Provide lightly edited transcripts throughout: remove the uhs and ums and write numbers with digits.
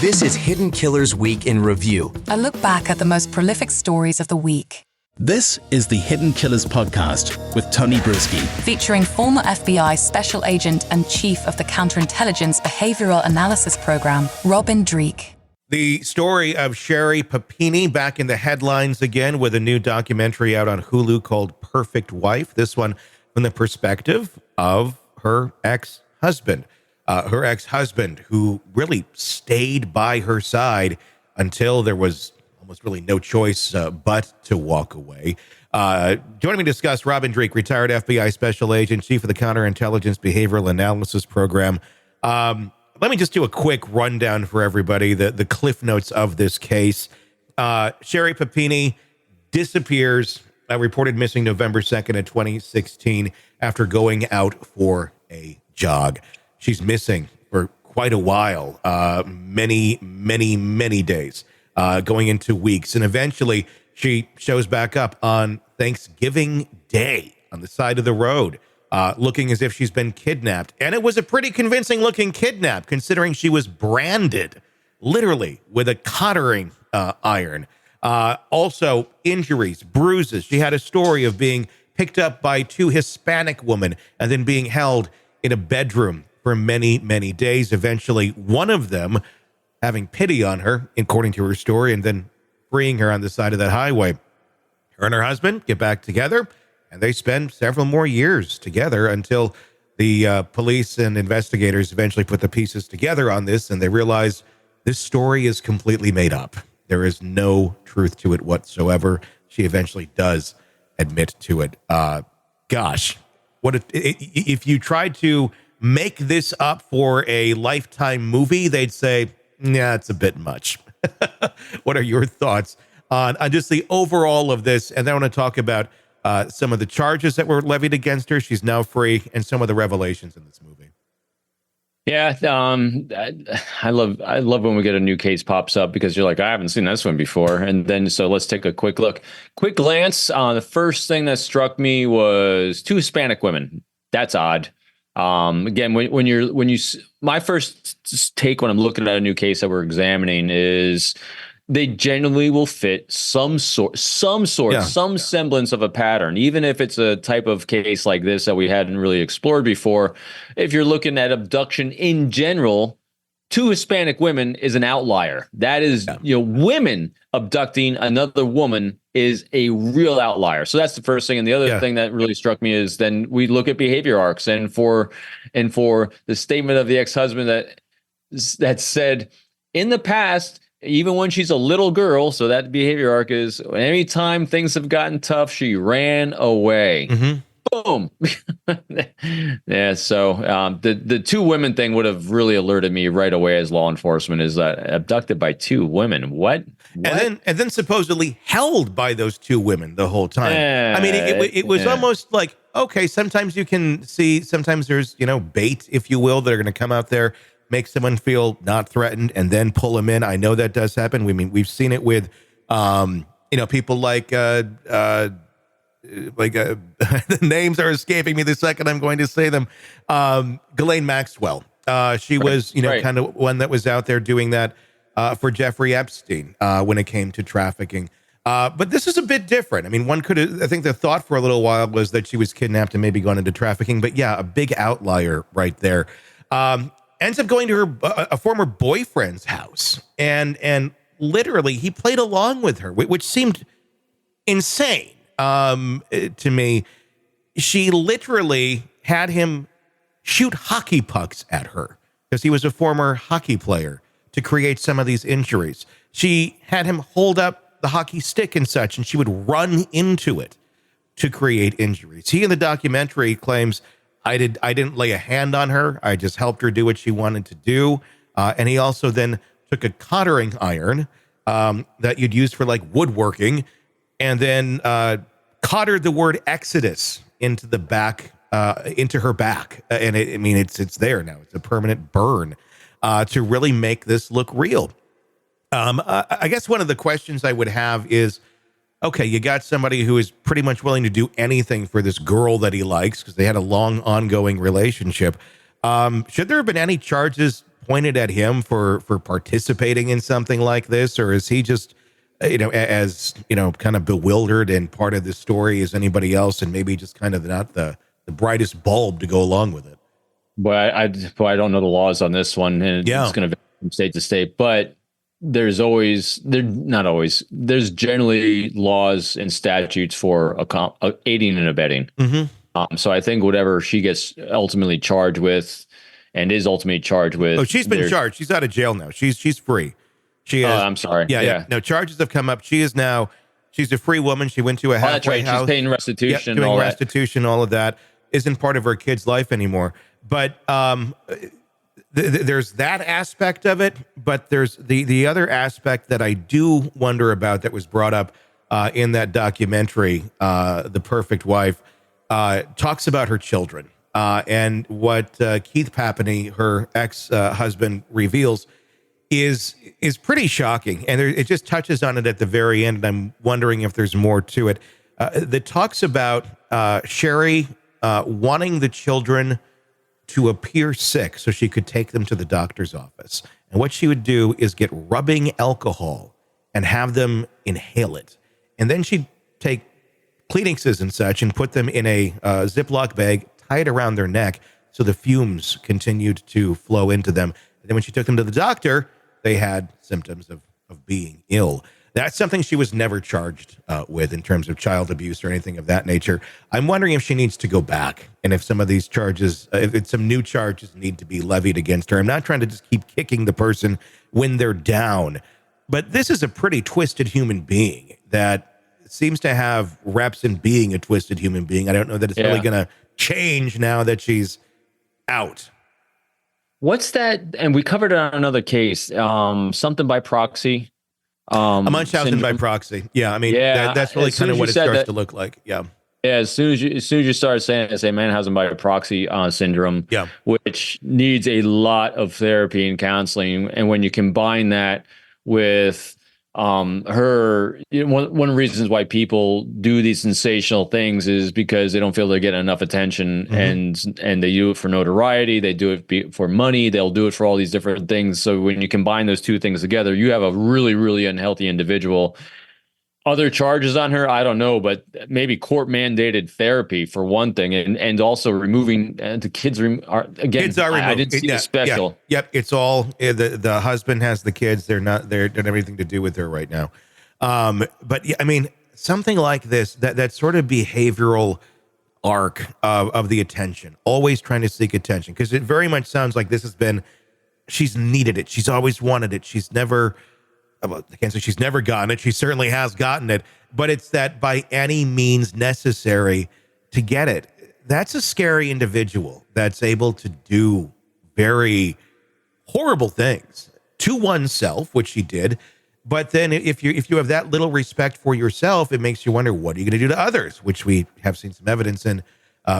This is Hidden Killers Week in Review. A look back at the most prolific stories of the week. This is the Hidden Killers podcast with Tony Brueski. Featuring former FBI Special Agent and Chief of the Counterintelligence Behavioral Analysis Program, Robin Dreeke. The story of Sherri Papini back in the headlines again with a new documentary out on Hulu called Perfect Wife. This one from the perspective of her ex-husband. Her ex-husband who really stayed by her side until there was almost really no choice but to walk away. Joining me to discuss, Robin Dreeke, retired FBI Special Agent, Chief of the Counterintelligence Behavioral Analysis Program. Let me just do a quick rundown for everybody, the cliff notes of this case. Sherri Papini disappears, reported missing November 2nd of 2016 after going out for a jog. She's missing for quite a while, many days, going into weeks. And eventually she shows back up on Thanksgiving Day on the side of the road, looking as if she's been kidnapped. And it was a pretty convincing looking kidnap, considering she was branded literally with a cottering iron. Also injuries, bruises. She had a story of being picked up by two Hispanic women and then being held in a bedroom for many days. Eventually, one of them having pity on her, according to her story, and then freeing her on the side of that highway. Her and her husband get back together, and they spend several more years together until the police and investigators eventually put the pieces together on this, and they realize this story is completely made up. There is no truth to it whatsoever. She eventually does admit to it. Gosh, if you tried to make this up for a Lifetime movie, they'd say, yeah, it's a bit much. What are your thoughts on just the overall of this? And then I want to talk about some of the charges that were levied against her. She's now free, and some of the revelations in this movie. Yeah, I love when we get a new case pops up, because you're like, I haven't seen this one before. And then, so let's take a quick glance. The first thing that struck me was two Hispanic women. That's odd. Again, my first take when I'm looking at a new case that we're examining is they generally will fit some semblance of a pattern, even if it's a type of case like this that we hadn't really explored before. If you're looking at abduction in general, two Hispanic women is an outlier. That is, women abducting another woman is a real outlier. So that's the first thing. And the other thing that really struck me is then we look at behavior arcs, and for the statement of the ex-husband that said in the past, even when she's a little girl, so that behavior arc is anytime things have gotten tough, she ran away. Mm-hmm. Boom. Yeah. So the two women thing would have really alerted me right away as law enforcement, is that abducted by two women. What? And then supposedly held by those two women the whole time. I mean, it was almost like, okay, sometimes you can see, sometimes there's, bait, if you will, that are going to come out there, make someone feel not threatened, and then pull them in. I know that does happen. We've seen it with, people like the names are escaping me the second I'm going to say them. Ghislaine Maxwell. She was, kind of one that was out there doing that for Jeffrey Epstein when it came to trafficking. But this is a bit different. I mean, I think the thought for a little while was that she was kidnapped and maybe gone into trafficking. But yeah, a big outlier right there. Ends up going to a former boyfriend's house, and literally he played along with her, which seemed insane. To me, she literally had him shoot hockey pucks at her because he was a former hockey player to create some of these injuries. She had him hold up the hockey stick and such, and she would run into it to create injuries. He in the documentary claims, I didn't lay a hand on her. I just helped her do what she wanted to do. And he also then took a cottering iron that you'd use for like woodworking, and then cottered the word Exodus into the back, into her back. And it's there now. It's a permanent burn to really make this look real. I guess one of the questions I would have is, okay, you got somebody who is pretty much willing to do anything for this girl that he likes because they had a long ongoing relationship. Should there have been any charges pointed at him for participating in something like this, or is he just as kind of bewildered and part of this story as anybody else, and maybe just kind of not the brightest bulb to go along with it? Well, I don't know the laws on this one, and it's going to vary from state to state. But there's generally laws and statutes for aiding and abetting. So I think whatever she gets ultimately charged with, and is ultimately charged with. Oh, she's been charged. She's out of jail now. She's free. She is. Oh, I'm sorry. Yeah. No, charges have come up. She's a free woman. She went to a halfway that's right. house. She's paying restitution. Doing all restitution, all of that isn't part of her kid's life anymore. But there's that aspect of it. But there's the other aspect that I do wonder about that was brought up in that documentary, The Perfect Wife, talks about her children. And what Keith Papini, her ex-husband, reveals is pretty shocking, and it just touches on it at the very end. And I'm wondering if there's more to it. That talks about Sherri wanting the children to appear sick so she could take them to the doctor's office. And what she would do is get rubbing alcohol and have them inhale it, and then she'd take Kleenexes and such and put them in a Ziploc bag, tie it around their neck so the fumes continued to flow into them. And then when she took them to the doctor, they had symptoms of being ill. That's something she was never charged with in terms of child abuse or anything of that nature. I'm wondering if she needs to go back, and if some of these charges, if some new charges need to be levied against her. I'm not trying to just keep kicking the person when they're down, but this is a pretty twisted human being that seems to have reps in being a twisted human being. I don't know that it's really going to change now that she's out. What's that? And we covered it on another case, something by proxy. A Munchausen by proxy. Yeah. I mean, that's really kind of what it starts to look like. Yeah. Yeah. As soon as you start saying it's a Munchausen by proxy syndrome, which needs a lot of therapy and counseling. And when you combine that with her, one of the reasons why people do these sensational things is because they don't feel they're getting enough attention, and they do it for notoriety, they do it for money, they'll do it for all these different things. So when you combine those two things together, you have a really, really unhealthy individual. Other charges on her, I don't know, but maybe court mandated therapy for one thing, and also removing the kids. Kids are removed. I didn't see the special. Yep, it's all the husband has the kids. They don't have anything to do with her right now. But yeah, I mean, something like this, that sort of behavioral arc of the attention, always trying to seek attention, because it very much sounds like this has been. She's needed it. She's always wanted it. She's never. I can't say she's never gotten it. She certainly has gotten it, but it's that by any means necessary to get it. That's a scary individual that's able to do very horrible things to oneself, which she did. But then if you have that little respect for yourself, it makes you wonder, what are you going to do to others, which we have seen some evidence in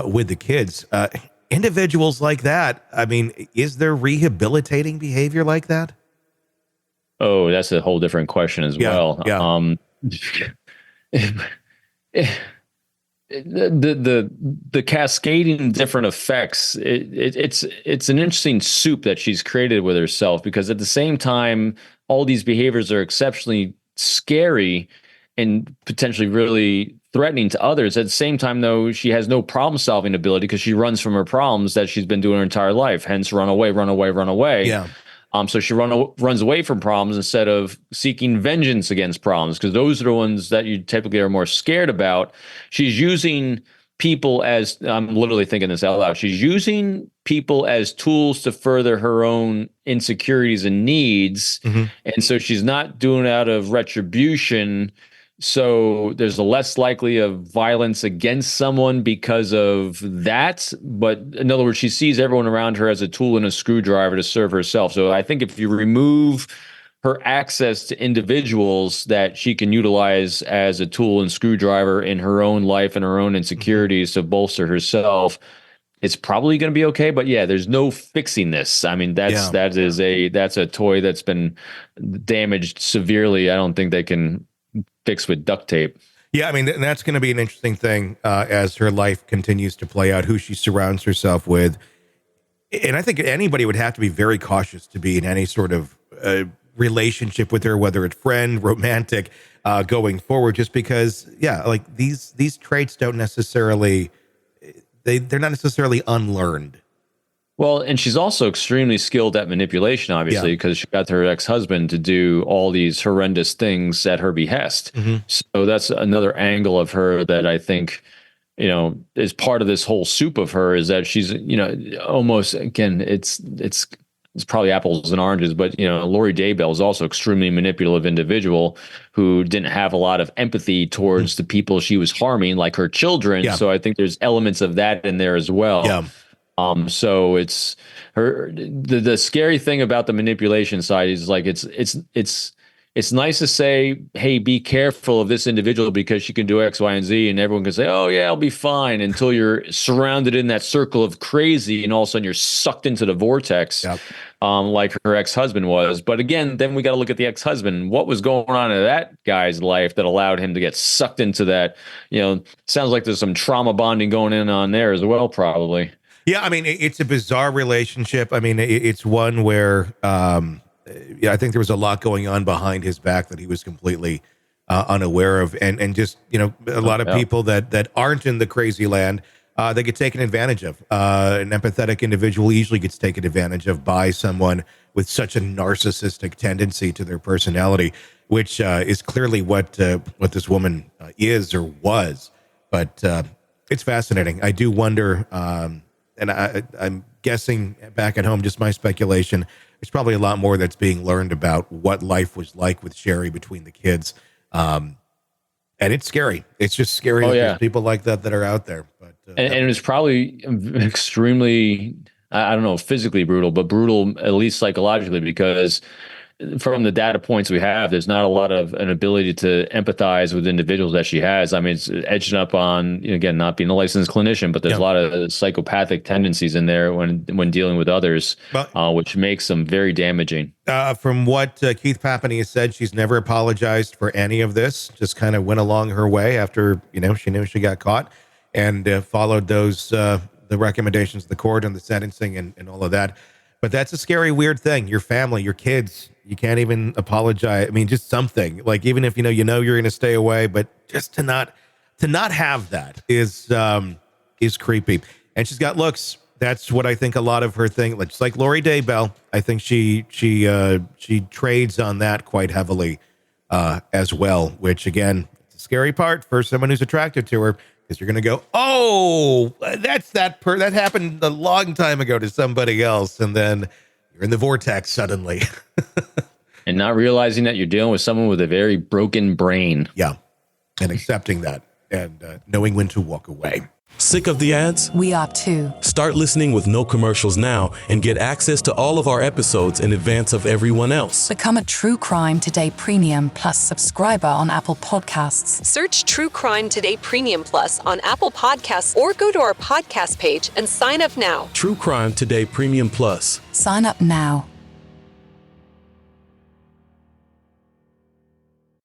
with the kids. Individuals like that, I mean, is there rehabilitating behavior like that? Oh, that's a whole different question as well. Yeah. The cascading different effects. It's an interesting soup that she's created with herself, because at the same time, all these behaviors are exceptionally scary and potentially really threatening to others. At the same time, though, she has no problem solving ability, because she runs from her problems that she's been doing her entire life. Hence, run away. Yeah. So she runs away from problems instead of seeking vengeance against problems, because those are the ones that you typically are more scared about. She's using people as, I'm literally thinking this out loud, she's using people as tools to further her own insecurities and needs. And so she's not doing it out of retribution. So there's a less likely of violence against someone because of that. But in other words, she sees everyone around her as a tool and a screwdriver to serve herself. So I think if you remove her access to individuals that she can utilize as a tool and screwdriver in her own life and her own insecurities to bolster herself, it's probably going to be okay. But yeah, there's no fixing this. I mean, that's a toy that's been damaged severely. I don't think they can fix with duct tape. Yeah, I mean, that's going to be an interesting thing as her life continues to play out, who she surrounds herself with. And I think anybody would have to be very cautious to be in any sort of relationship with her, whether it's friend, romantic, going forward, just because, like these traits don't necessarily, they're not necessarily unlearned. Well, and she's also extremely skilled at manipulation, obviously, because she got her ex-husband to do all these horrendous things at her behest. So that's another angle of her that I think, is part of this whole soup of her, is that she's, almost, again, it's probably apples and oranges, but, Lori Daybell is also extremely manipulative individual who didn't have a lot of empathy towards the people she was harming, like her children. So I think there's elements of that in there as well. So it's her, the scary thing about the manipulation side is like, it's nice to say, hey, be careful of this individual because she can do X, Y, and Z. And everyone can say, oh yeah, I'll be fine, until you're surrounded in that circle of crazy. And all of a sudden you're sucked into the vortex, like her ex-husband was. But again, then we got to look at the ex-husband. What was going on in that guy's life that allowed him to get sucked into that? Sounds like there's some trauma bonding going on there as well, probably. Yeah, I mean, it's a bizarre relationship. I mean, it's one where I think there was a lot going on behind his back that he was completely unaware of. And just, a lot of people that aren't in the crazy land, they get taken advantage of. An empathetic individual usually gets taken advantage of by someone with such a narcissistic tendency to their personality, which is clearly what this woman is or was. But it's fascinating. I do wonder... and I'm guessing back at home, just my speculation, there's probably a lot more that's being learned about what life was like with Sherri between the kids. And it's scary. It's just scary that there's people like that are out there. But and it's probably extremely, I don't know, physically brutal, but brutal at least psychologically, because from the data points we have, there's not a lot of an ability to empathize with individuals that she has. I mean, it's edging up on, again, not being a licensed clinician, but there's a lot of psychopathic tendencies in there when dealing with others, which makes them very damaging. From what Keith Papini has said, she's never apologized for any of this, just kind of went along her way after, she knew she got caught, and followed those, the recommendations of the court and the sentencing and all of that. But that's a scary, weird thing. Your family, your kids, you can't even apologize. I mean, just something like, even if you're going to stay away, but just to not have that is creepy. And she's got looks. That's what I think a lot of her thing, just like Lori Daybell, I think she trades on that quite heavily as well, which again, it's a scary part for someone who's attracted to her, because you're going to go, oh, that's that happened a long time ago to somebody else. And then you're in the vortex suddenly. And not realizing that you're dealing with someone with a very broken brain. Yeah. And accepting that and knowing when to walk away. Sick of the ads? We are too. Start listening with no commercials now and get access to all of our episodes in advance of everyone else. Become a True Crime Today Premium Plus subscriber on Apple Podcasts. Search True Crime Today Premium Plus on Apple Podcasts or go to our podcast page and sign up now. True Crime Today Premium Plus. Sign up now.